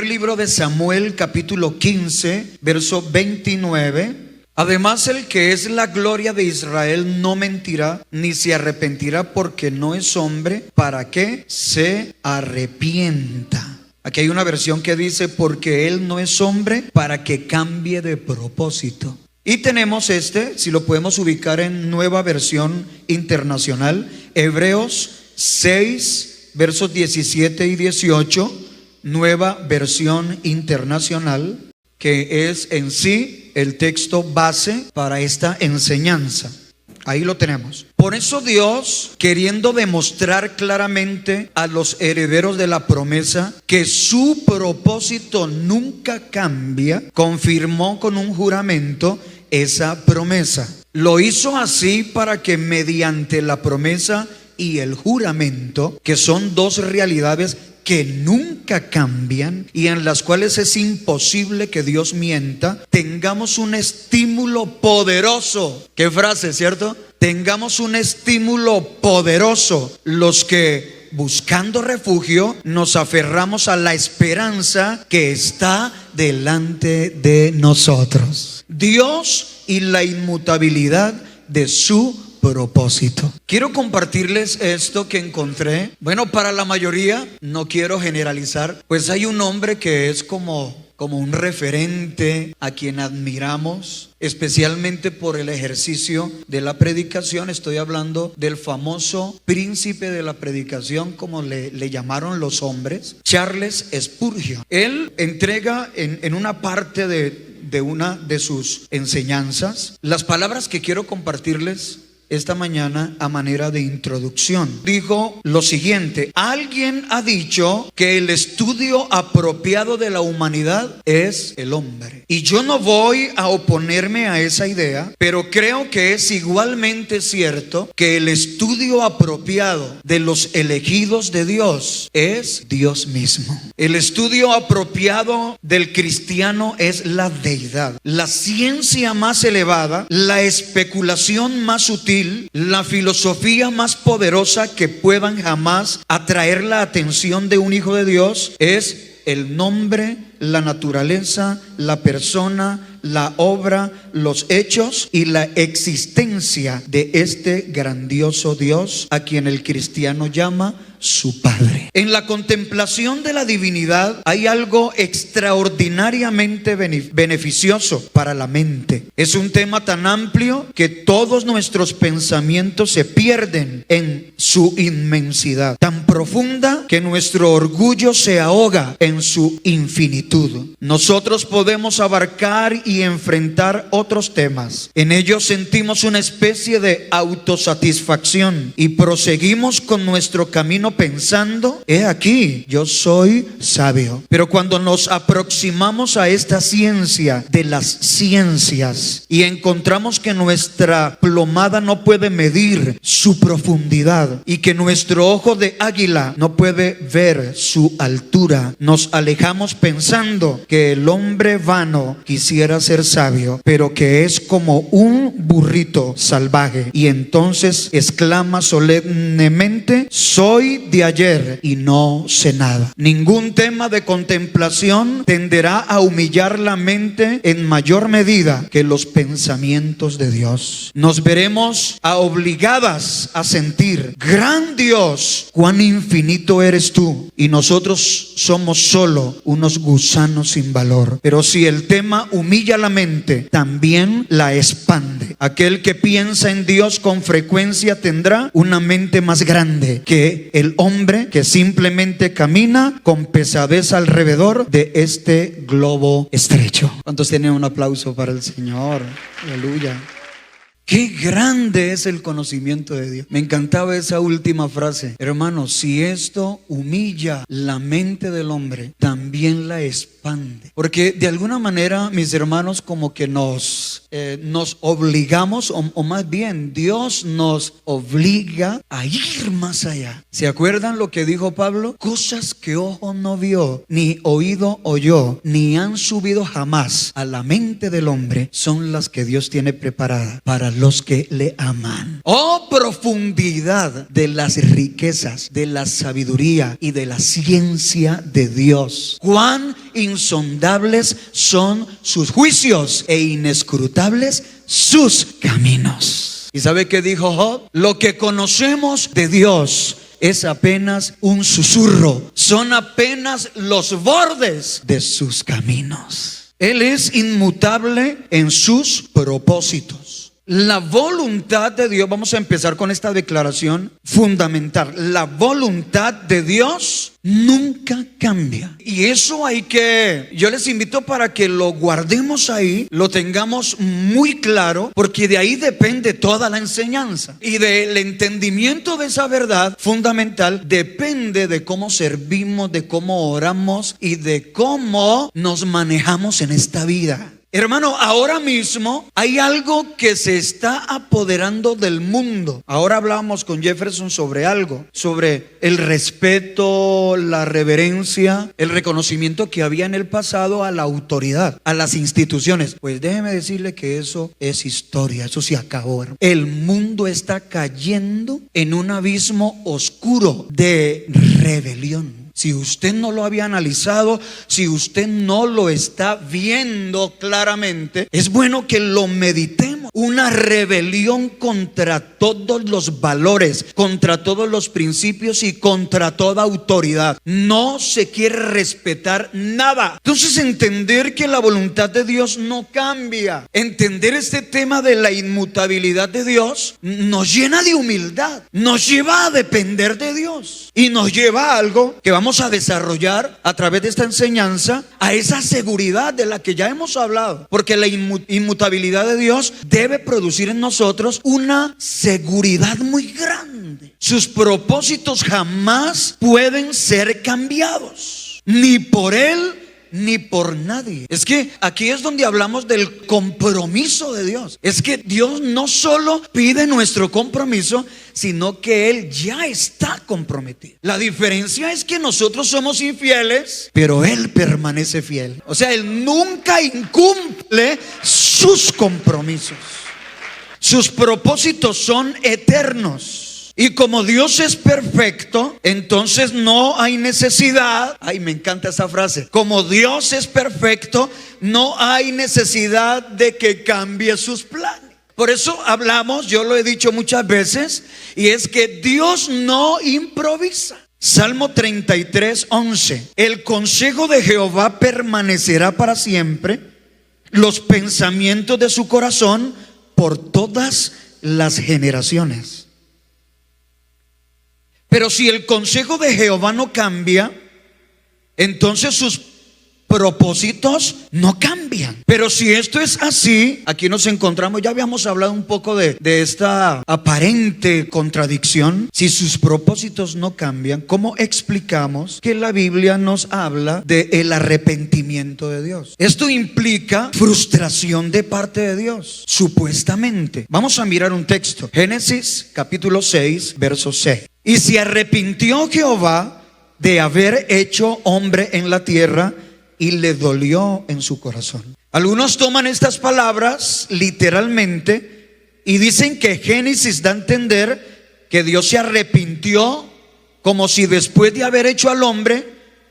Primer libro de Samuel, capítulo 15, verso 29. Además, el que es la gloria de Israel no mentirá, ni se arrepentirá, porque no es hombre para que se arrepienta. Aquí hay una versión que dice, porque él no es hombre para que cambie de propósito. Y tenemos si lo podemos ubicar en Nueva Versión Internacional, Hebreos 6, versos 17 y 18, Nueva Versión Internacional, que es en sí el texto base para esta enseñanza. Ahí lo tenemos. Por eso Dios, queriendo demostrar claramente a los herederos de la promesa que su propósito nunca cambia, confirmó con un juramento esa promesa. Lo hizo así para que mediante la promesa y el juramento, que son dos realidades que nunca cambian y en las cuales es imposible que Dios mienta, tengamos un estímulo poderoso. ¿Qué frase, cierto? Tengamos un estímulo poderoso los que, buscando refugio, nos aferramos a la esperanza que está delante de nosotros. Dios y la inmutabilidad de su propósito. Quiero compartirles esto que encontré. Bueno, para la mayoría, no quiero generalizar, pues hay un hombre que es como un referente a quien admiramos, especialmente por el ejercicio de la predicación. Estoy hablando del famoso príncipe de la predicación, como le llamaron los hombres, Charles Spurgeon. Él entrega en una parte de una de sus enseñanzas las palabras que quiero compartirles esta mañana a manera de introducción. Dijo lo siguiente: alguien ha dicho que el estudio apropiado de la humanidad es el hombre, y yo no voy a oponerme a esa idea, pero creo que es igualmente cierto que el estudio apropiado de los elegidos de Dios es Dios mismo. El estudio apropiado del cristiano es la deidad, la ciencia más elevada, la especulación más sutil, la filosofía más poderosa que puedan jamás atraer la atención de un hijo de Dios es el nombre, la naturaleza, la persona, la obra, los hechos y la existencia de este grandioso Dios a quien el cristiano llama su Padre. En la contemplación de la divinidad hay algo extraordinariamente beneficioso para la mente. Es un tema tan amplio que todos nuestros pensamientos se pierden en su inmensidad, tan profunda que nuestro orgullo se ahoga en su infinitud. Nosotros podemos abarcar y enfrentar otros temas. En ellos sentimos una especie de autosatisfacción y proseguimos con nuestro camino pensando: he aquí, yo soy sabio. Pero cuando nos aproximamos a esta ciencia de las ciencias y encontramos que nuestra plomada no puede medir su profundidad y que nuestro ojo de águila no puede ver su altura, nos alejamos pensando que el hombre vano quisiera ser sabio, pero que es como un burrito salvaje, y entonces exclama solemnemente: soy de ayer y no sé nada. Ningún tema de contemplación tenderá a humillar la mente en mayor medida que los pensamientos de Dios. Nos veremos obligadas a sentir: gran Dios, cuán infinito eres tú, y nosotros somos solo unos gusanos sin valor. Pero si el tema humilla la mente, también la expande. Aquel que piensa en Dios con frecuencia tendrá una mente más grande que el hombre que simplemente camina con pesadez alrededor de este globo estrecho. ¿Cuántos tienen un aplauso para el Señor? Aleluya. Qué grande es el conocimiento de Dios. Me encantaba esa última frase. Hermanos, si esto humilla la mente del hombre, también la expande. Porque de alguna manera, mis hermanos, como que nos obligamos, o más bien Dios nos obliga a ir más allá. ¿Se acuerdan lo que dijo Pablo? Cosas que ojo no vio, ni oído oyó, ni han subido jamás a la mente del hombre, son las que Dios tiene preparadas para los que le aman. Oh, profundidad de las riquezas, de la sabiduría y de la ciencia de Dios. Cuán insondables son sus juicios e inescrutables sus caminos. ¿Y sabe qué dijo Job? Lo que conocemos de Dios es apenas un susurro, son apenas los bordes de sus caminos. Él es inmutable en sus propósitos. La voluntad de Dios, vamos a empezar con esta declaración fundamental. La voluntad de Dios nunca cambia. Y eso yo les invito para que lo guardemos ahí, lo tengamos muy claro, porque de ahí depende toda la enseñanza. Y del entendimiento de esa verdad fundamental depende de cómo servimos, de cómo oramos y de cómo nos manejamos en esta vida. Hermano, ahora mismo hay algo que se está apoderando del mundo. Ahora hablábamos con Jefferson sobre algo, sobre el respeto, la reverencia, el reconocimiento que había en el pasado a la autoridad, a las instituciones. Pues déjeme decirle que eso es historia, eso se acabó, hermano. El mundo está cayendo en un abismo oscuro de rebelión. Si usted no lo había analizado, si usted no lo está viendo claramente, es bueno que lo meditemos. Una rebelión contra todos los valores, contra todos los principios y contra toda autoridad. No se quiere respetar nada. Entonces, entender que la voluntad de Dios no cambia, entender este tema de la inmutabilidad de Dios, nos llena de humildad, nos lleva a depender de Dios y nos lleva a algo que vamos a desarrollar a través de esta enseñanza, a esa seguridad de la que ya hemos hablado, porque la inmutabilidad de Dios debe producir en nosotros una seguridad muy grande. Sus propósitos jamás pueden ser cambiados, ni por Él ni por nadie. Es que aquí es donde hablamos del compromiso de Dios. Es que Dios no solo pide nuestro compromiso, sino que Él ya está comprometido. La diferencia es que nosotros somos infieles, pero Él permanece fiel. O sea, Él nunca incumple sus compromisos. Sus propósitos son eternos. Y como Dios es perfecto, entonces no hay necesidad. Ay, me encanta esa frase. Como Dios es perfecto, no hay necesidad de que cambie sus planes. Por eso hablamos, yo lo he dicho muchas veces, y es que Dios no improvisa. Salmo 33, 11. El consejo de Jehová permanecerá para siempre, los pensamientos de su corazón por todas las generaciones. Pero si el consejo de Jehová no cambia, entonces sus propósitos no cambian. Pero si esto es así, aquí nos encontramos, ya habíamos hablado un poco de esta aparente contradicción. Si sus propósitos no cambian, ¿cómo explicamos que la Biblia nos habla del arrepentimiento de Dios? Esto implica frustración de parte de Dios, supuestamente. Vamos a mirar un texto, Génesis capítulo 6, verso 6. Y se arrepintió Jehová de haber hecho hombre en la tierra, y le dolió en su corazón. Algunos toman estas palabras literalmente y dicen que Génesis da a entender que Dios se arrepintió, como si después de haber hecho al hombre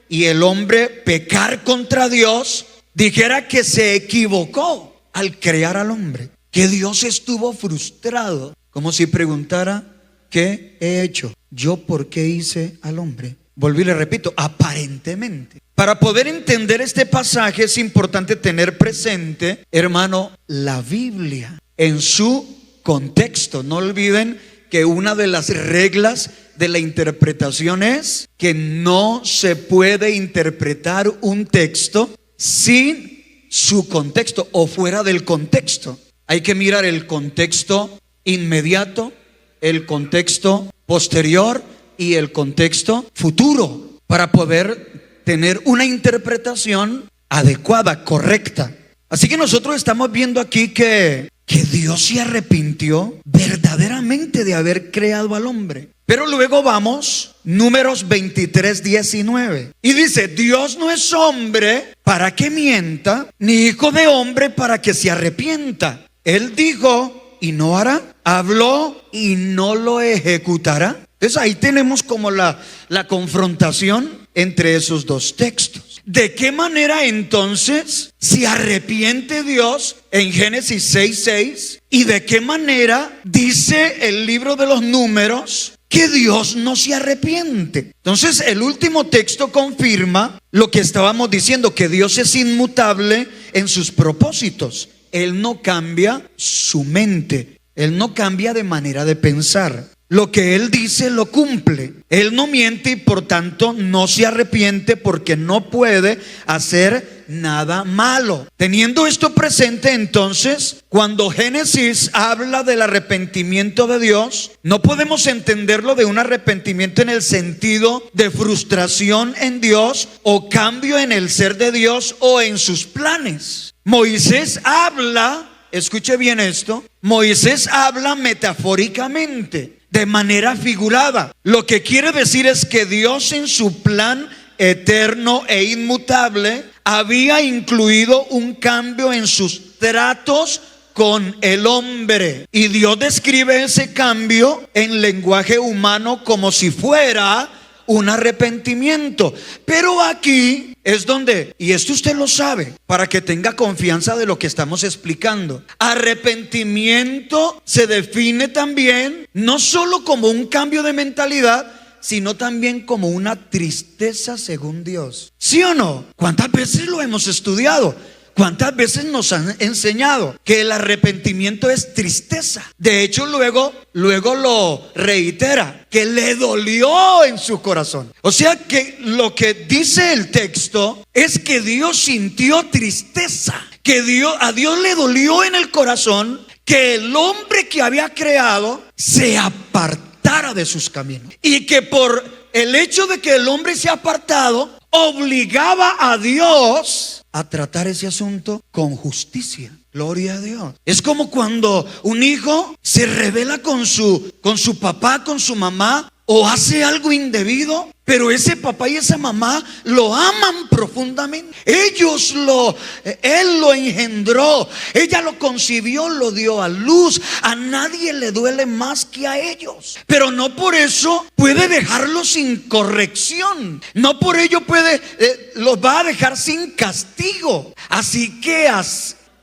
y el hombre pecar contra Dios, dijera que se equivocó al crear al hombre, que Dios estuvo frustrado, como si preguntara: ¿qué he hecho? ¿Yo por qué hice al hombre? Volví y le repito, aparentemente. Para poder entender este pasaje es importante tener presente, hermano, la Biblia en su contexto. No olviden que una de las reglas de la interpretación es que no se puede interpretar un texto sin su contexto o fuera del contexto. Hay que mirar el contexto inmediato, el contexto posterior y el contexto futuro para poder tener una interpretación adecuada, correcta. Así que nosotros estamos viendo aquí que Dios se arrepintió verdaderamente de haber creado al hombre. Pero luego vamos, Números 23, 19. Y dice: Dios no es hombre para que mienta, ni hijo de hombre para que se arrepienta. Él dijo y no hará, habló y no lo ejecutará. Entonces ahí tenemos como la confrontación entre esos dos textos. ¿De qué manera entonces se arrepiente Dios en Génesis 6:6? ¿Y de qué manera dice el libro de los Números que Dios no se arrepiente? Entonces el último texto confirma lo que estábamos diciendo, que Dios es inmutable en sus propósitos. Él no cambia su mente, Él no cambia de manera de pensar. Lo que Él dice lo cumple. Él no miente y por tanto no se arrepiente, porque no puede hacer nada malo. Teniendo esto presente, entonces, cuando Génesis habla del arrepentimiento de Dios, no podemos entenderlo de un arrepentimiento en el sentido de frustración en Dios o cambio en el ser de Dios o en sus planes. Moisés habla, escuche bien esto, Moisés habla metafóricamente, de manera figurada. Lo que quiere decir es que Dios, en su plan eterno e inmutable, había incluido un cambio en sus tratos con el hombre. Y Dios describe ese cambio en lenguaje humano como si fuera un arrepentimiento. Pero aquí es donde, y esto usted lo sabe, para que tenga confianza de lo que estamos explicando. Arrepentimiento se define también no solo como un cambio de mentalidad, sino también como una tristeza según Dios. ¿Sí o no? ¿Cuántas veces lo hemos estudiado? ¿Cuántas veces nos han enseñado que el arrepentimiento es tristeza? De hecho, luego lo reitera, que le dolió en su corazón. O sea que lo que dice el texto es que Dios sintió tristeza, que a Dios le dolió en el corazón que el hombre que había creado se apartara de sus caminos, y que por el hecho de que el hombre se ha apartado, obligaba a Dios a tratar ese asunto con justicia. Gloria a Dios. Es como cuando un hijo se rebela con su papá, con su mamá, o hace algo indebido, pero ese papá y esa mamá lo aman profundamente. Él lo engendró, ella lo concibió, lo dio a luz. A nadie le duele más que a ellos, pero no por eso puede dejarlos sin corrección. No por ello los va a dejar sin castigo. Así que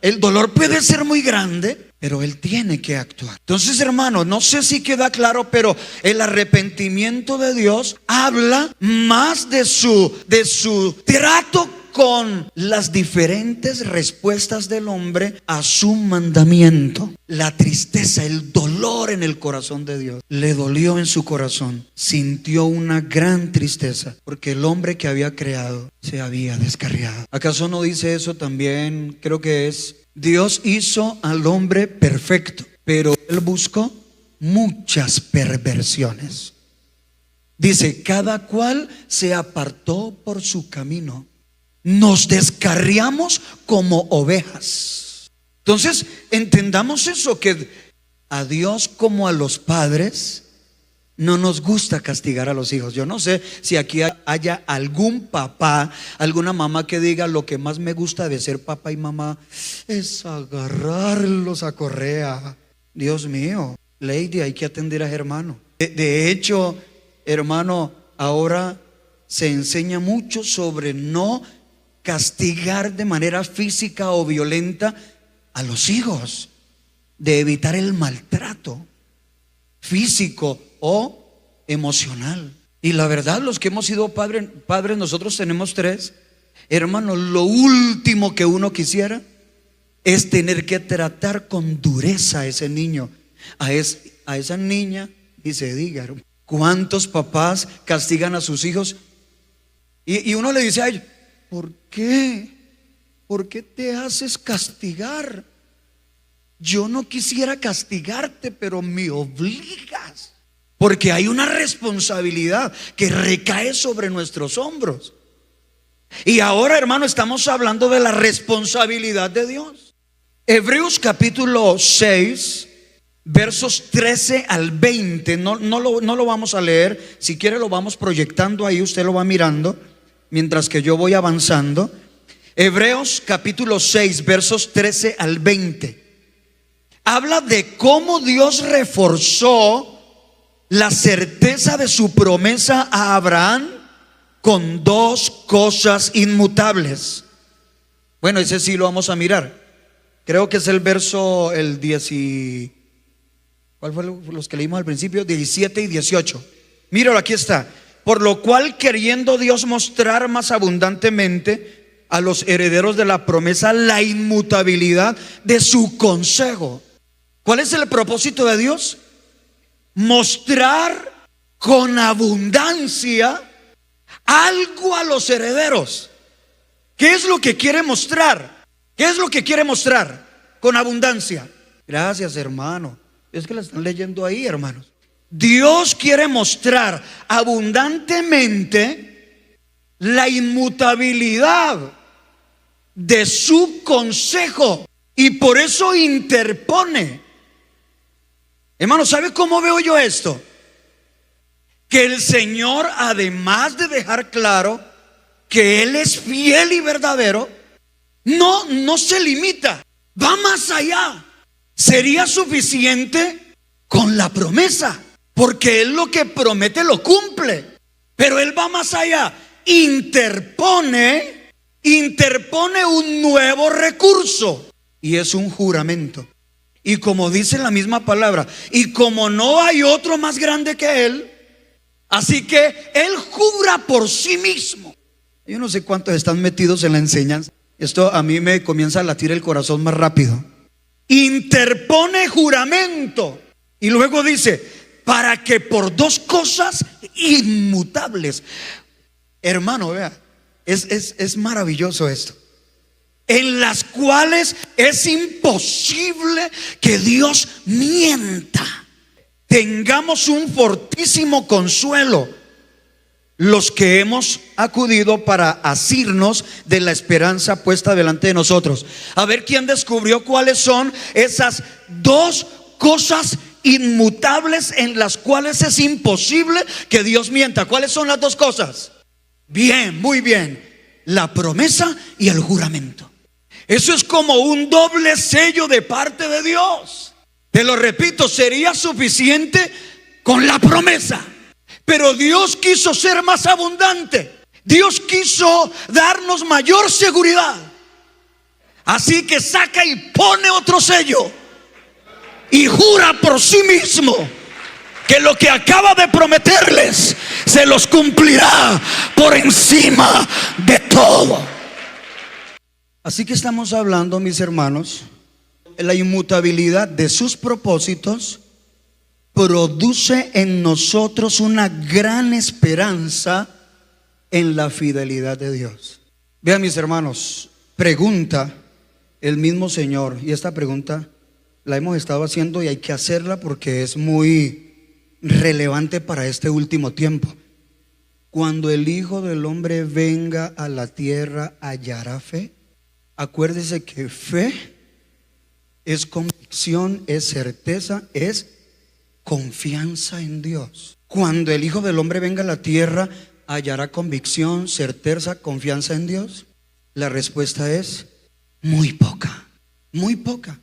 el dolor puede ser muy grande, pero Él tiene que actuar. Entonces, hermano, no sé si queda claro, pero el arrepentimiento de Dios habla más de su trato con las diferentes respuestas del hombre a su mandamiento. La tristeza, el dolor en el corazón de Dios. Le dolió en su corazón. Sintió una gran tristeza porque el hombre que había creado se había descarriado. ¿Acaso no dice eso también? Creo que es: Dios hizo al hombre perfecto, pero Él buscó muchas perversiones. Dice: cada cual se apartó por su camino. Nos descarriamos como ovejas. Entonces, entendamos eso, que a Dios, como a los padres, no nos gusta castigar a los hijos. Yo no sé si aquí haya algún papá, alguna mamá que diga: lo que más me gusta de ser papá y mamá es agarrarlos a correa. Dios mío, Lady, hay que atender a hermano. De hecho, hermano, ahora se enseña mucho sobre no castigar de manera física o violenta a los hijos, de evitar el maltrato físico o emocional. Y la verdad, los que hemos sido padres, nosotros tenemos 3, hermanos, lo último que uno quisiera es tener que tratar con dureza a ese niño, a esa niña. Y se diga, ¿cuántos papás castigan a sus hijos? Y uno le dice a ellos: ¿por qué? ¿Por qué te haces castigar? Yo no quisiera castigarte, pero me obligas. Porque hay una responsabilidad que recae sobre nuestros hombros. Y ahora, hermano, estamos hablando de la responsabilidad de Dios. Hebreos capítulo 6, versos 13 al 20. No lo vamos a leer. Si quiere lo vamos proyectando ahí, usted lo va mirando mientras que yo voy avanzando. Hebreos capítulo 6, versos 13 al 20. Habla de cómo Dios reforzó la certeza de su promesa a Abraham con dos cosas inmutables. Bueno, ese sí lo vamos a mirar. Creo que es el verso, el 10 y... ¿Cuál fue los que leímos al principio? 17 y 18. Míralo, aquí está. Por lo cual, queriendo Dios mostrar más abundantemente a los herederos de la promesa la inmutabilidad de su consejo. ¿Cuál es el propósito de Dios? Mostrar con abundancia algo a los herederos. ¿Qué es lo que quiere mostrar? ¿Qué es lo que quiere mostrar con abundancia? Gracias, hermano. Es que la están leyendo ahí, hermanos. Dios quiere mostrar abundantemente la inmutabilidad de su consejo, y por eso interpone. Hermano, ¿sabe cómo veo yo esto? Que el Señor, además de dejar claro que Él es fiel y verdadero, no se limita, va más allá. Sería suficiente con la promesa, porque Él lo que promete lo cumple, pero Él va más allá. Interpone un nuevo recurso, y es un juramento. Y como dice la misma palabra, y como no hay otro más grande que Él, así que Él jura por sí mismo. Yo no sé cuántos están metidos en la enseñanza. Esto a mí me comienza a latir el corazón más rápido. Interpone juramento, y luego dice, para que por dos cosas inmutables. Hermano, vea, es maravilloso esto, en las cuales es imposible que Dios mienta. Tengamos un fortísimo consuelo los que hemos acudido para asirnos de la esperanza puesta delante de nosotros. A ver quién descubrió cuáles son esas dos cosas inmutables en las cuales es imposible que Dios mienta. ¿Cuáles son las dos cosas? Bien, muy bien. La promesa y el juramento. Eso es como un doble sello de parte de Dios. Te lo repito, sería suficiente con la promesa, pero Dios quiso ser más abundante. Dios quiso darnos mayor seguridad. Así que saca y pone otro sello y jura por sí mismo que lo que acaba de prometerles se los cumplirá por encima de todo. Así que estamos hablando, mis hermanos, la inmutabilidad de sus propósitos produce en nosotros una gran esperanza en la fidelidad de Dios. Vean, mis hermanos, pregunta el mismo Señor, y esta pregunta la hemos estado haciendo y hay que hacerla porque es muy relevante para este último tiempo. Cuando el Hijo del Hombre venga a la tierra, ¿hallará fe? Acuérdese que fe es convicción, es certeza, es confianza en Dios. Cuando el Hijo del Hombre venga a la tierra, ¿hallará convicción, certeza, confianza en Dios? La respuesta es muy poca, muy poca.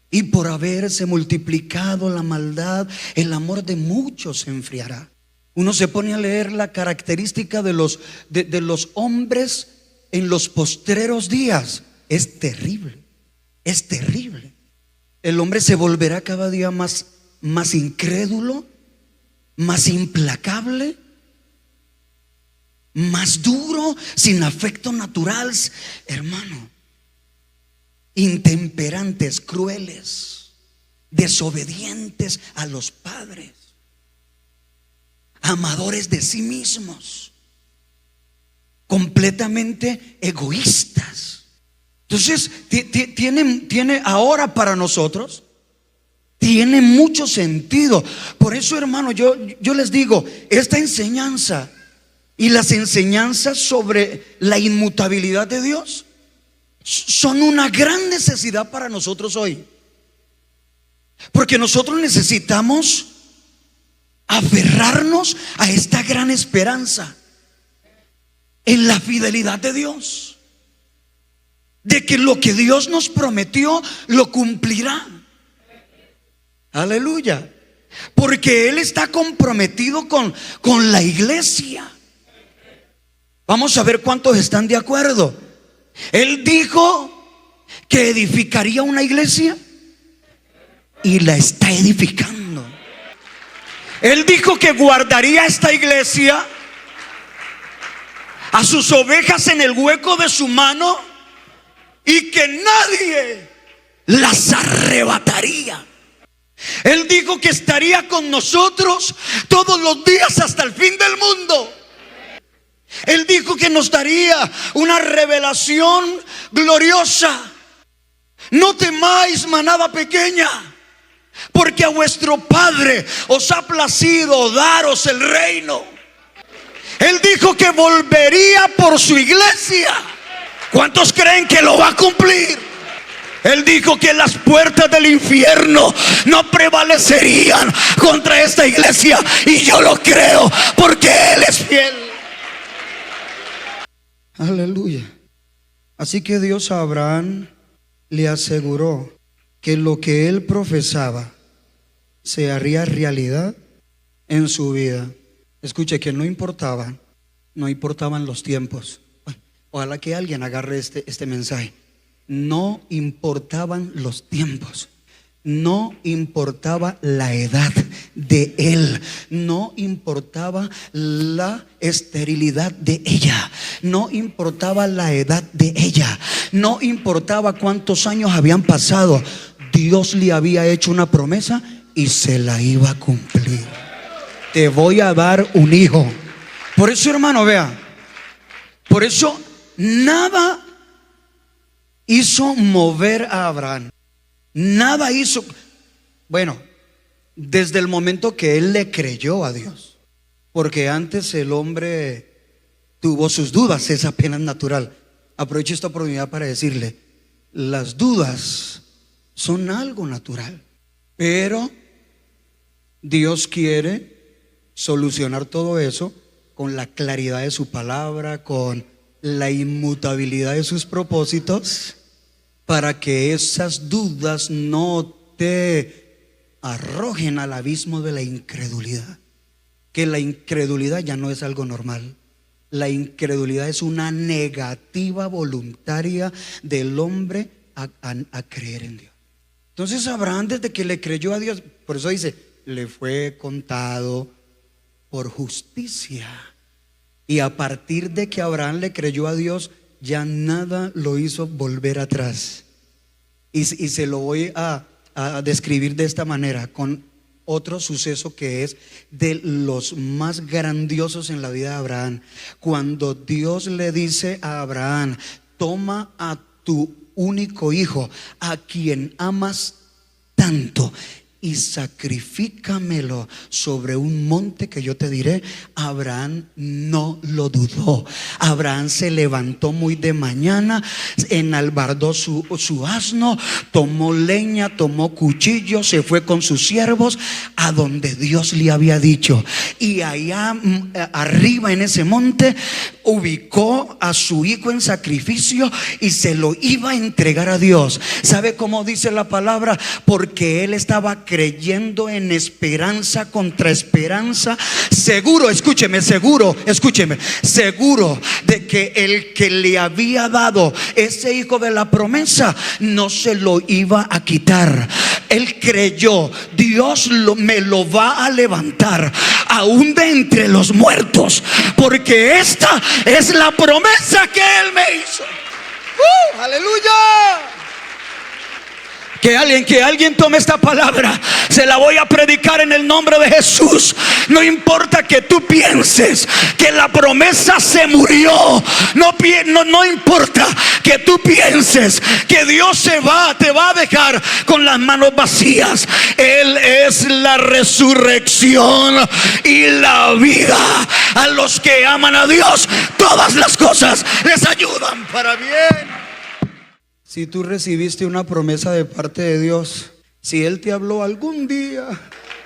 Y por haberse multiplicado la maldad, el amor de muchos se enfriará. Uno se pone a leer la característica de los hombres en los postreros días. Es terrible, es terrible. El hombre se volverá cada día más incrédulo, más implacable, más duro, sin afecto natural, hermano. Intemperantes, crueles, desobedientes a los padres, amadores de sí mismos, completamente egoístas. Entonces tiene ahora para nosotros, tiene mucho sentido. Por eso, hermano, yo les digo, esta enseñanza y las enseñanzas sobre la inmutabilidad de Dios son una gran necesidad para nosotros hoy, porque nosotros necesitamos aferrarnos a esta gran esperanza en la fidelidad de Dios, de que lo que Dios nos prometió lo cumplirá. Aleluya. Porque Él está comprometido con la iglesia. Vamos a ver cuántos están de acuerdo. Él dijo que edificaría una iglesia y la está edificando. Él dijo que guardaría esta iglesia, a sus ovejas en el hueco de su mano, y que nadie las arrebataría. Él dijo que estaría con nosotros todos los días hasta el fin del mundo. Él dijo que nos daría una revelación gloriosa. No temáis, manada pequeña, porque a vuestro Padre os ha placido daros el reino. Él dijo que volvería por su iglesia. ¿Cuántos creen que lo va a cumplir? Él dijo que las puertas del infierno no prevalecerían contra esta iglesia, y yo lo creo porque Él es fiel. Aleluya. Así que Dios a Abraham le aseguró que lo que él profesaba se haría realidad en su vida. Escuche, que no importaban los tiempos. Ojalá que alguien agarre este mensaje. No importaban los tiempos, no importaba la edad de él, no importaba la esterilidad de ella, no importaba la edad de ella, no importaba cuántos años habían pasado. Dios le había hecho una promesa y se la iba a cumplir. Te voy a dar un hijo. Por eso, hermano, vea, por eso nada hizo mover a Abraham. Nada hizo. Bueno, desde el momento que él le creyó a Dios, porque antes el hombre tuvo sus dudas, es apenas natural. Aprovecho esta oportunidad para decirle, las dudas son algo natural, pero Dios quiere solucionar todo eso con la claridad de su palabra, con la inmutabilidad de sus propósitos, para que esas dudas no te arrojen al abismo de la incredulidad. Que la incredulidad ya no es algo normal. La incredulidad es una negativa voluntaria del hombre a creer en Dios. Entonces Abraham, desde que le creyó a Dios, por eso dice, le fue contado por justicia. Y a partir de que Abraham le creyó a Dios, ya nada lo hizo volver atrás. Y se lo voy a describir de esta manera, con otro suceso que es de los más grandiosos en la vida de Abraham. Cuando Dios le dice a Abraham, toma a tu único hijo, a quien amas tanto, y sacrifícamelo sobre un monte que yo te diré. Abraham no lo dudó. Abraham se levantó muy de mañana, enalbardó su asno, tomó leña, tomó cuchillo, se fue con sus siervos a donde Dios le había dicho, y allá arriba en ese monte ubicó a su hijo en sacrificio y se lo iba a entregar a Dios. ¿Sabe cómo dice la palabra? Porque él estaba creyendo en esperanza contra esperanza, seguro, escúcheme, seguro de que el que le había dado ese hijo de la promesa no se lo iba a quitar. Él creyó, Dios me lo va a levantar aún de entre los muertos, porque esta es la promesa que Él me hizo. ¡Aleluya! Que alguien tome esta palabra. Se la voy a predicar en el nombre de Jesús. No importa que tú pienses que la promesa se murió. No importa que tú pienses que Dios te va a dejar con las manos vacías. Él es la resurrección y la vida. A los que aman a Dios, todas las cosas les ayudan para bien. Si tú recibiste una promesa de parte de Dios, si Él te habló algún día,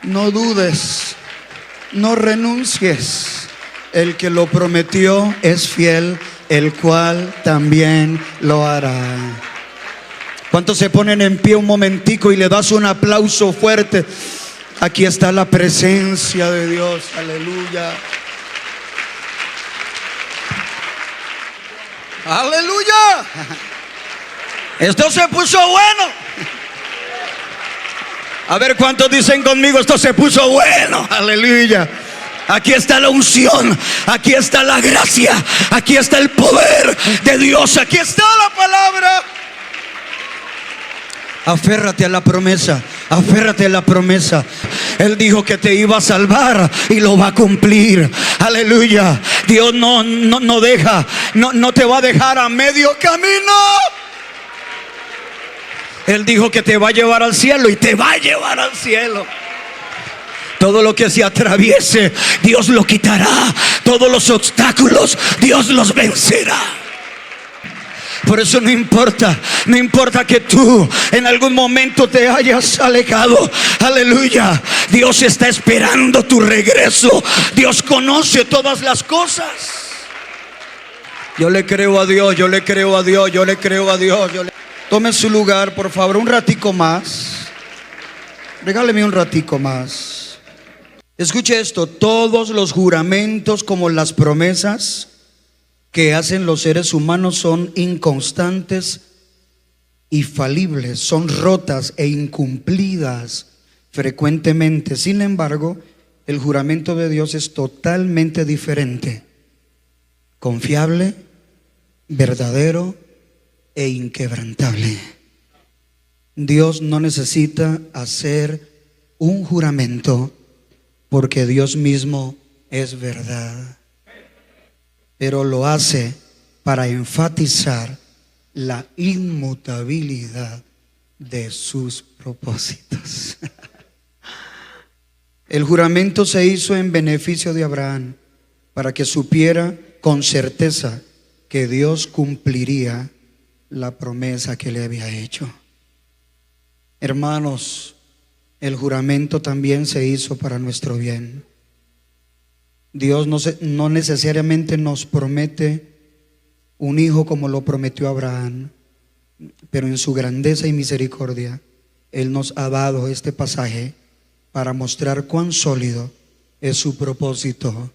no dudes, no renuncies. El que lo prometió es fiel, el cual también lo hará. ¿Cuántos se ponen en pie un momentico y le das un aplauso fuerte? Aquí está la presencia de Dios. Aleluya. Aleluya. Esto se puso bueno. A ver cuántos dicen conmigo, esto se puso bueno. Aleluya. Aquí está la unción, aquí está la gracia, aquí está el poder de Dios, aquí está la palabra. Aférrate a la promesa, aférrate a la promesa. Él dijo que te iba a salvar y lo va a cumplir. Aleluya. Dios no deja, no te va a dejar a medio camino. Él dijo que te va a llevar al cielo y te va a llevar al cielo. Todo lo que se atraviese, Dios lo quitará. Todos los obstáculos, Dios los vencerá. Por eso no importa que tú en algún momento te hayas alejado. Aleluya. Dios está esperando tu regreso. Dios conoce todas las cosas. Yo le creo a Dios, yo le creo a Dios, yo le creo a Dios. Tome su lugar, por favor, un ratico más. Regáleme un ratico más. Escuche esto, todos los juramentos como las promesas que hacen los seres humanos son inconstantes y falibles, son rotas e incumplidas frecuentemente. Sin embargo, el juramento de Dios es totalmente diferente, confiable, verdadero e inquebrantable. Dios no necesita hacer un juramento porque Dios mismo es verdad, pero lo hace para enfatizar la inmutabilidad de sus propósitos. El juramento se hizo en beneficio de Abraham para que supiera con certeza que Dios cumpliría la promesa que le había hecho. Hermanos, el juramento también se hizo para nuestro bien. Dios no necesariamente nos promete un hijo como lo prometió Abraham, pero en su grandeza y misericordia Él nos ha dado este pasaje para mostrar cuán sólido es su propósito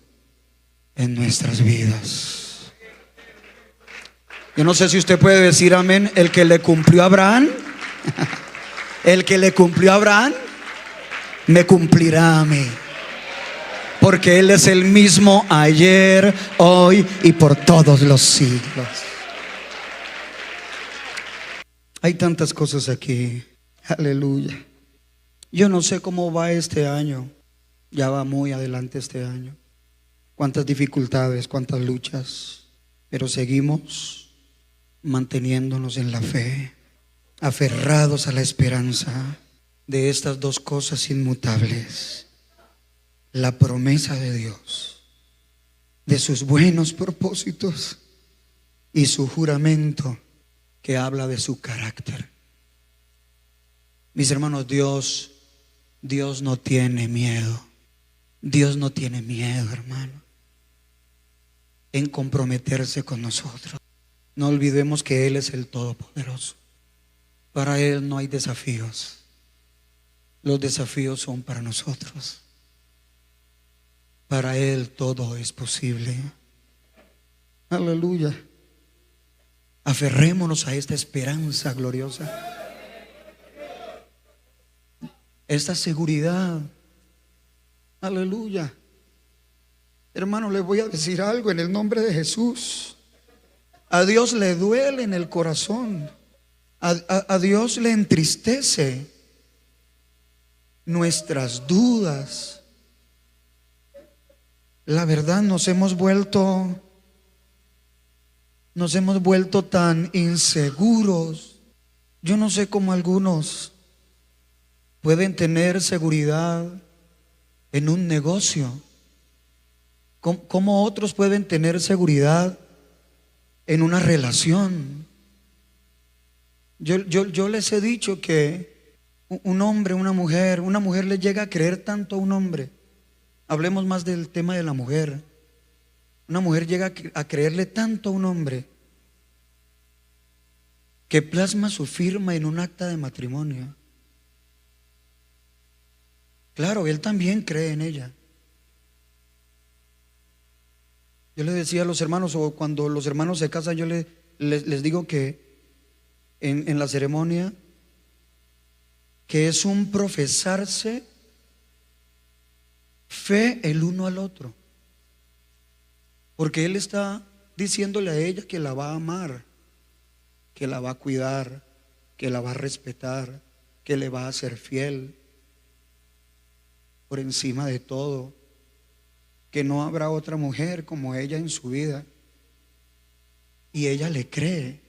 en nuestras vidas. Yo no sé si usted puede decir amén. El que le cumplió a Abraham, el que le cumplió a Abraham, me cumplirá a mí. Porque Él es el mismo ayer, hoy y por todos los siglos. Hay tantas cosas aquí. Aleluya. Yo no sé cómo va este año. Ya va muy adelante este año. Cuántas dificultades, cuántas luchas. Pero seguimos manteniéndonos en la fe, aferrados a la esperanza de estas dos cosas inmutables: la promesa de Dios, de sus buenos propósitos, y su juramento que habla de su carácter. Mis hermanos, Dios no tiene miedo. Dios no tiene miedo, hermano, en comprometerse con nosotros. No olvidemos que Él es el Todopoderoso. Para Él no hay desafíos. Los desafíos son para nosotros. Para Él todo es posible. Aleluya. Aferrémonos a esta esperanza gloriosa, esta seguridad. Aleluya. Hermano, le voy a decir algo en el nombre de Jesús. A Dios le duele en el corazón. A Dios le entristece nuestras dudas. La verdad, nos hemos vuelto tan inseguros. Yo no sé cómo algunos pueden tener seguridad en un negocio, cómo otros pueden tener seguridad en una relación. Yo les he dicho que un hombre, una mujer le llega a creer tanto a un hombre. Hablemos más del tema de la mujer. Una mujer llega a creerle tanto a un hombre que plasma su firma en un acta de matrimonio. Claro, él también cree en ella, Yo le decía a los hermanos, o cuando los hermanos se casan, yo les digo que en la ceremonia, que es un profesarse fe el uno al otro, porque él está diciéndole a ella que la va a amar, que la va a cuidar, que la va a respetar, que le va a ser fiel por encima de todo, que no habrá otra mujer como ella en su vida. Y ella le cree,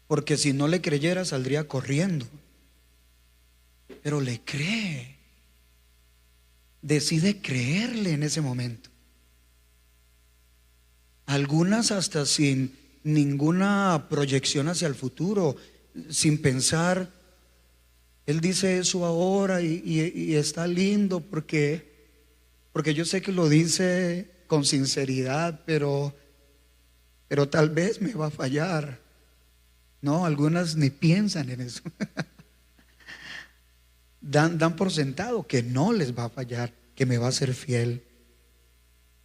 porque si no le creyera saldría corriendo, pero le cree, decide creerle en ese momento. Algunas hasta sin ninguna proyección hacia el futuro, sin pensar. Él dice eso ahora y está lindo porque yo sé que lo dice con sinceridad, pero tal vez me va a fallar. No, algunas ni piensan en eso. Dan por sentado que no les va a fallar, que me va a ser fiel.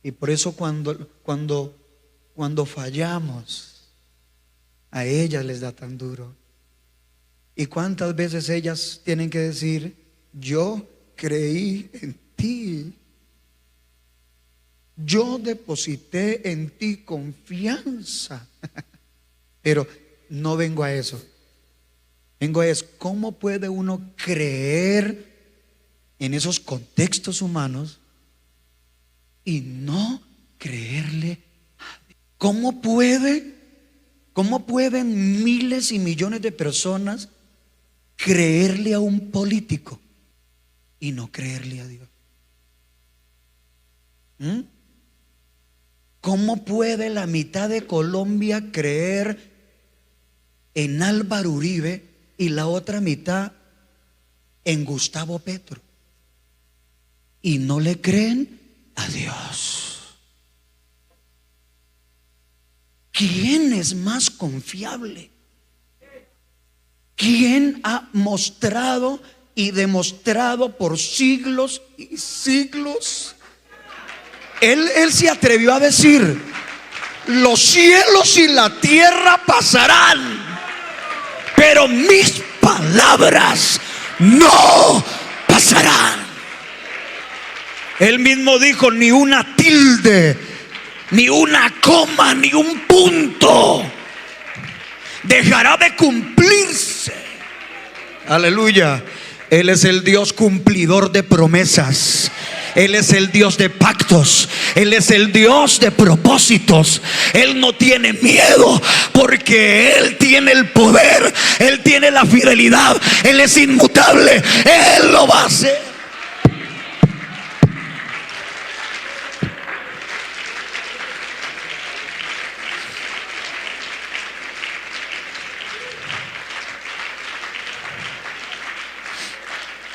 Y por eso cuando fallamos, a ellas les da tan duro. ¿Y cuántas veces ellas tienen que decir: yo creí en ti, yo deposité en ti confianza? Pero no vengo a eso. Vengo a eso. ¿Cómo puede uno creer en esos contextos humanos y no creerle a Dios? ¿Cómo pueden miles y millones de personas creerle a un político y no creerle a Dios? ¿Cómo puede la mitad de Colombia creer en Álvaro Uribe y la otra mitad en Gustavo Petro y no le creen a Dios? ¿Quién es más confiable? ¿Quién ha mostrado y demostrado por siglos y siglos? Él se atrevió a decir: los cielos y la tierra pasarán, pero mis palabras no pasarán. Él mismo dijo: ni una tilde, ni una coma, ni un punto dejará de cumplirse. Aleluya. Él es el Dios cumplidor de promesas. Él es el Dios de pactos. Él es el Dios de propósitos. Él no tiene miedo porque Él tiene el poder. Él tiene la fidelidad. Él es inmutable. Él lo va a hacer.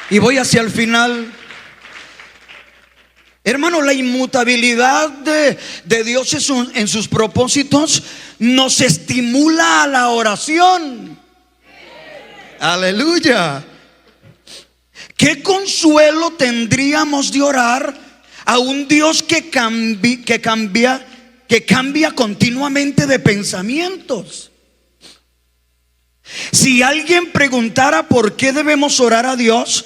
Y voy hacia el final. Hermano, la inmutabilidad de Dios en sus propósitos nos estimula a la oración. Aleluya. ¿Qué consuelo tendríamos de orar a un Dios que cambia continuamente de pensamientos? Si alguien preguntara por qué debemos orar a Dios,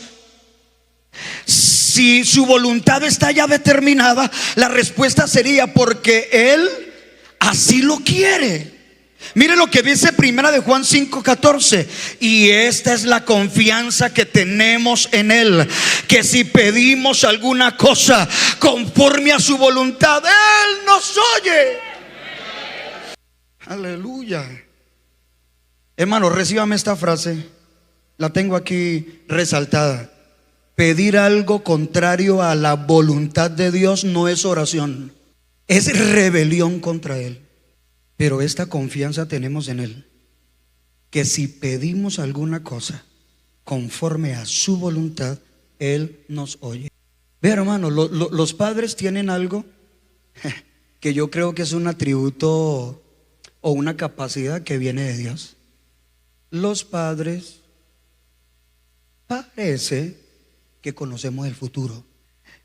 si su voluntad está ya determinada, la respuesta sería: porque Él así lo quiere. Mire lo que dice Primera de Juan 5:14: y esta es la confianza que tenemos en Él, que si pedimos alguna cosa conforme a su voluntad, Él nos oye. Aleluya. Hermano, recíbame esta frase. La tengo aquí resaltada. Pedir algo contrario a la voluntad de Dios no es oración, es rebelión contra Él. Pero esta confianza tenemos en Él, que si pedimos alguna cosa conforme a su voluntad, Él nos oye. Ve, hermano, los padres tienen algo que yo creo que es un atributo o una capacidad que viene de Dios. Los padres parece que conocemos el futuro.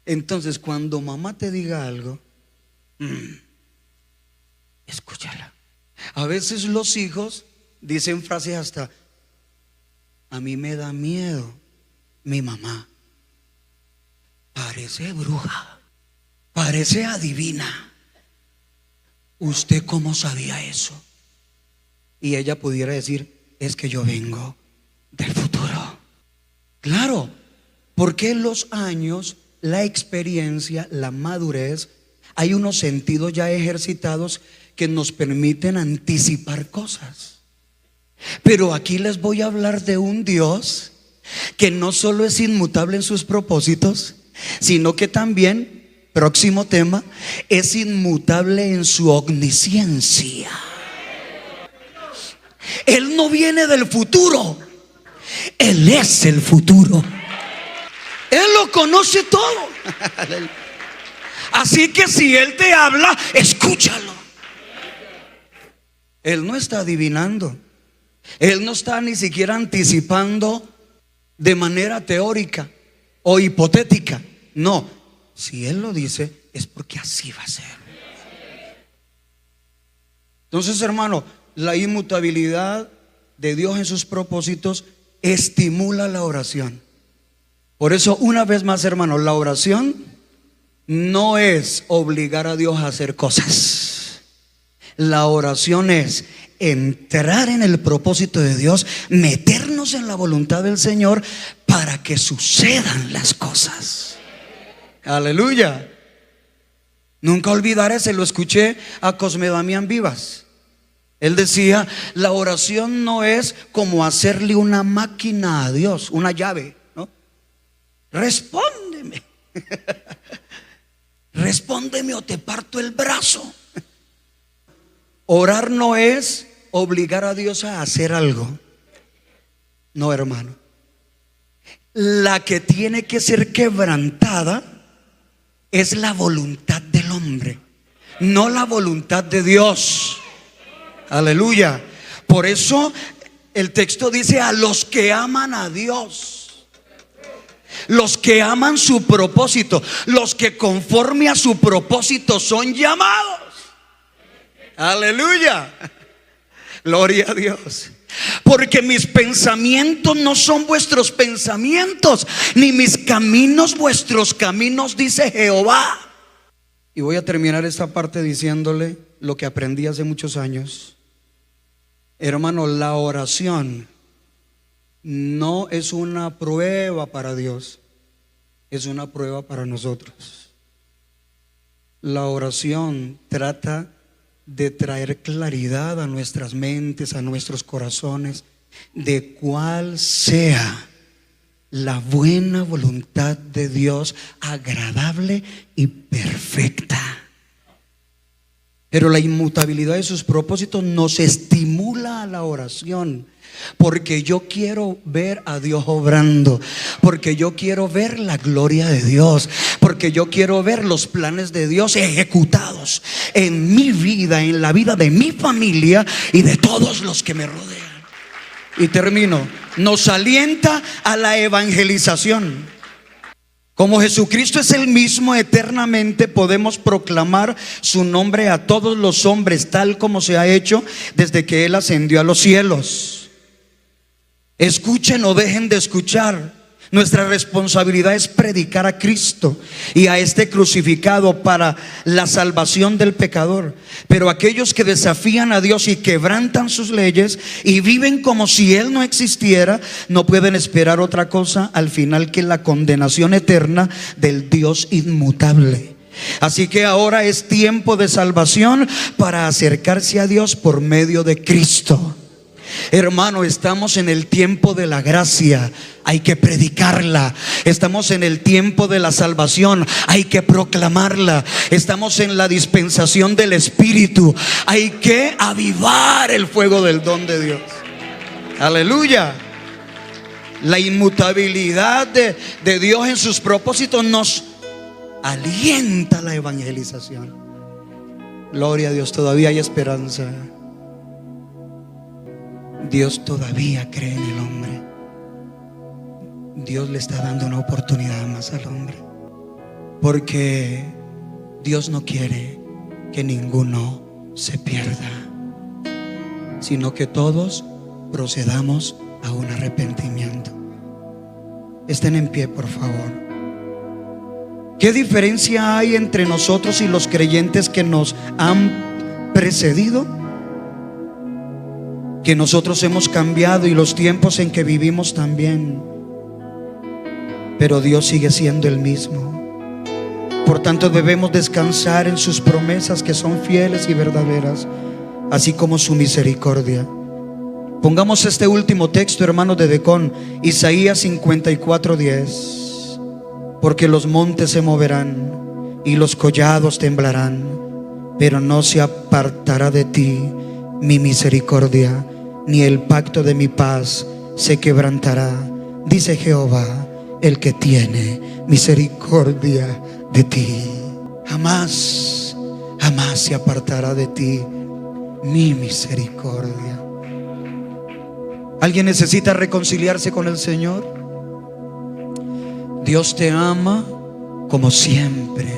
Entonces, cuando mamá te diga algo, Escúchala. A veces los hijos dicen frases hasta: a mí me da miedo mi mamá. Parece bruja, parece adivina. ¿Usted cómo sabía eso? Y ella pudiera decir: es que yo vengo del futuro. Claro, porque en los años, la experiencia, la madurez, hay unos sentidos ya ejercitados que nos permiten anticipar cosas. Pero aquí les voy a hablar de un Dios que no solo es inmutable en sus propósitos, sino que también, próximo tema, es inmutable en su omnisciencia. Él no viene del futuro, Él es el futuro. Él lo conoce todo. Así que si Él te habla, escúchalo. Él no está adivinando. Él no está ni siquiera anticipando de manera teórica o hipotética. No, si Él lo dice, es porque así va a ser. Entonces, hermano, la inmutabilidad de Dios en sus propósitos estimula la oración. Por eso, una vez más, hermano, la oración no es obligar a Dios a hacer cosas. La oración es entrar en el propósito de Dios, meternos en la voluntad del Señor para que sucedan las cosas. Aleluya. Nunca olvidaré, se lo escuché a Cosme Damián Vivas. Él decía: la oración no es como hacerle una máquina a Dios, una llave, ¿no? Respóndeme. Respóndeme o te parto el brazo. Orar no es obligar a Dios a hacer algo. No, hermano. La que tiene que ser quebrantada es la voluntad del hombre, no la voluntad de Dios. Aleluya. Por eso el texto dice: a los que aman a Dios, los que aman su propósito, los que conforme a su propósito son llamados. Aleluya. Gloria a Dios. Porque mis pensamientos no son vuestros pensamientos, ni mis caminos vuestros caminos, dice Jehová. Y voy a terminar esta parte diciéndole lo que aprendí hace muchos años. Hermano, la oración no es una prueba para Dios, es una prueba para nosotros. La oración trata de traer claridad a nuestras mentes, a nuestros corazones, de cuál sea la buena voluntad de Dios, agradable y perfecta. Pero la inmutabilidad de sus propósitos nos estimula a la oración, porque yo quiero ver a Dios obrando, porque yo quiero ver la gloria de Dios, porque yo quiero ver los planes de Dios ejecutados en mi vida, en la vida de mi familia y de todos los que me rodean. Y termino. Nos alienta a la evangelización. Como Jesucristo es el mismo eternamente, podemos proclamar su nombre a todos los hombres, tal como se ha hecho desde que Él ascendió a los cielos. Escuchen o dejen de escuchar. Nuestra responsabilidad es predicar a Cristo y a este crucificado para la salvación del pecador. Pero aquellos que desafían a Dios y quebrantan sus leyes y viven como si Él no existiera, no pueden esperar otra cosa al final que la condenación eterna del Dios inmutable. Así que ahora es tiempo de salvación para acercarse a Dios por medio de Cristo. Hermano, estamos en el tiempo de la gracia, hay que predicarla. Estamos en el tiempo de la salvación, hay que proclamarla. Estamos en la dispensación del Espíritu, hay que avivar el fuego del don de Dios. Aleluya. La inmutabilidad de Dios en sus propósitos nos alienta a la evangelización. Gloria a Dios, todavía hay esperanza. Dios todavía cree en el hombre. Dios le está dando una oportunidad más al hombre, porque Dios no quiere que ninguno se pierda, sino que todos procedamos a un arrepentimiento. Estén en pie, por favor. ¿Qué diferencia hay entre nosotros y los creyentes que nos han precedido? Que nosotros hemos cambiado y los tiempos en que vivimos también, pero Dios sigue siendo el mismo. Por tanto, debemos descansar en sus promesas, que son fieles y verdaderas, así como su misericordia. Pongamos este último texto, hermanos, de Decón, Isaías 54:10. Porque los montes se moverán y los collados temblarán, pero no se apartará de ti mi misericordia, ni el pacto de mi paz se quebrantará, dice Jehová, el que tiene misericordia de ti. Jamás, jamás se apartará de ti mi misericordia. ¿Alguien necesita reconciliarse con el Señor? Dios te ama como siempre.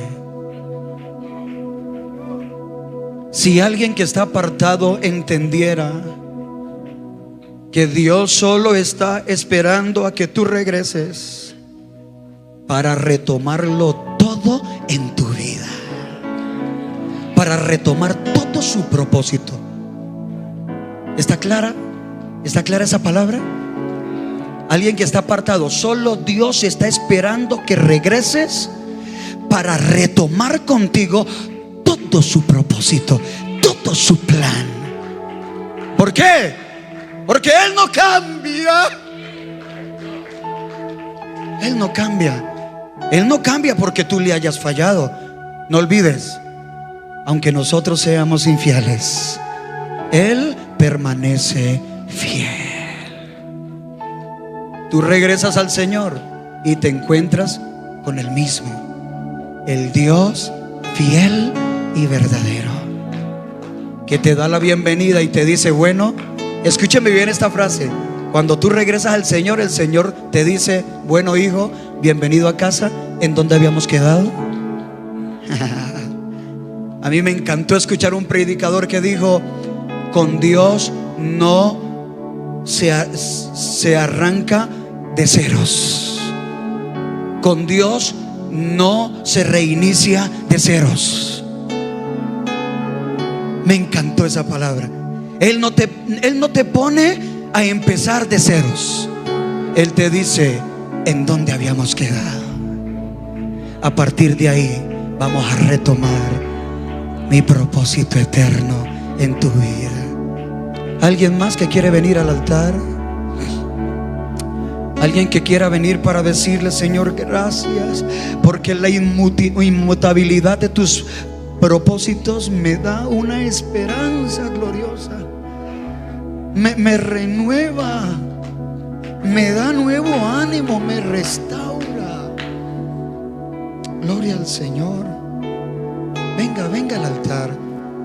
Si alguien que está apartado entendiera que Dios solo está esperando a que tú regreses para retomarlo todo en tu vida, para retomar todo su propósito. ¿Está clara? ¿Está clara esa palabra? Alguien que está apartado, solo Dios está esperando que regreses para retomar contigo todo su propósito, todo su plan. ¿Por qué? Porque Él no cambia. Él no cambia. Él no cambia porque tú le hayas fallado. No olvides, aunque nosotros seamos infieles, Él permanece fiel. Tú regresas al Señor y te encuentras con el mismo, el Dios fiel y verdadero, que te da la bienvenida y te dice, bueno, escúcheme bien esta frase. Cuando tú regresas al Señor, el Señor te dice, bueno, hijo, bienvenido a casa. ¿En dónde habíamos quedado? A mí me encantó escuchar un predicador que dijo, con Dios no se arranca de ceros. Con Dios no se reinicia de ceros. Me encantó esa palabra. Él no te pone a empezar de ceros. Él te dice en dónde habíamos quedado. A partir de ahí vamos a retomar mi propósito eterno en tu vida. ¿Alguien más que quiere venir al altar? Alguien que quiera venir para decirle, Señor, gracias, porque la inmutabilidad de tus propósitos me da una esperanza gloriosa. Me renueva, me da nuevo ánimo, me restaura. Gloria al Señor. Venga al altar.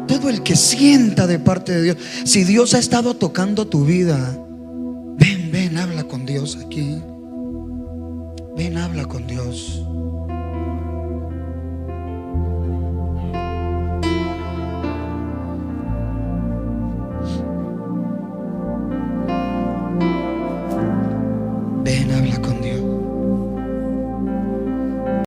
Todo el que sienta de parte de Dios, si Dios ha estado tocando tu vida, ven, habla con Dios aquí. Ven, habla con Dios. Ven, habla con Dios.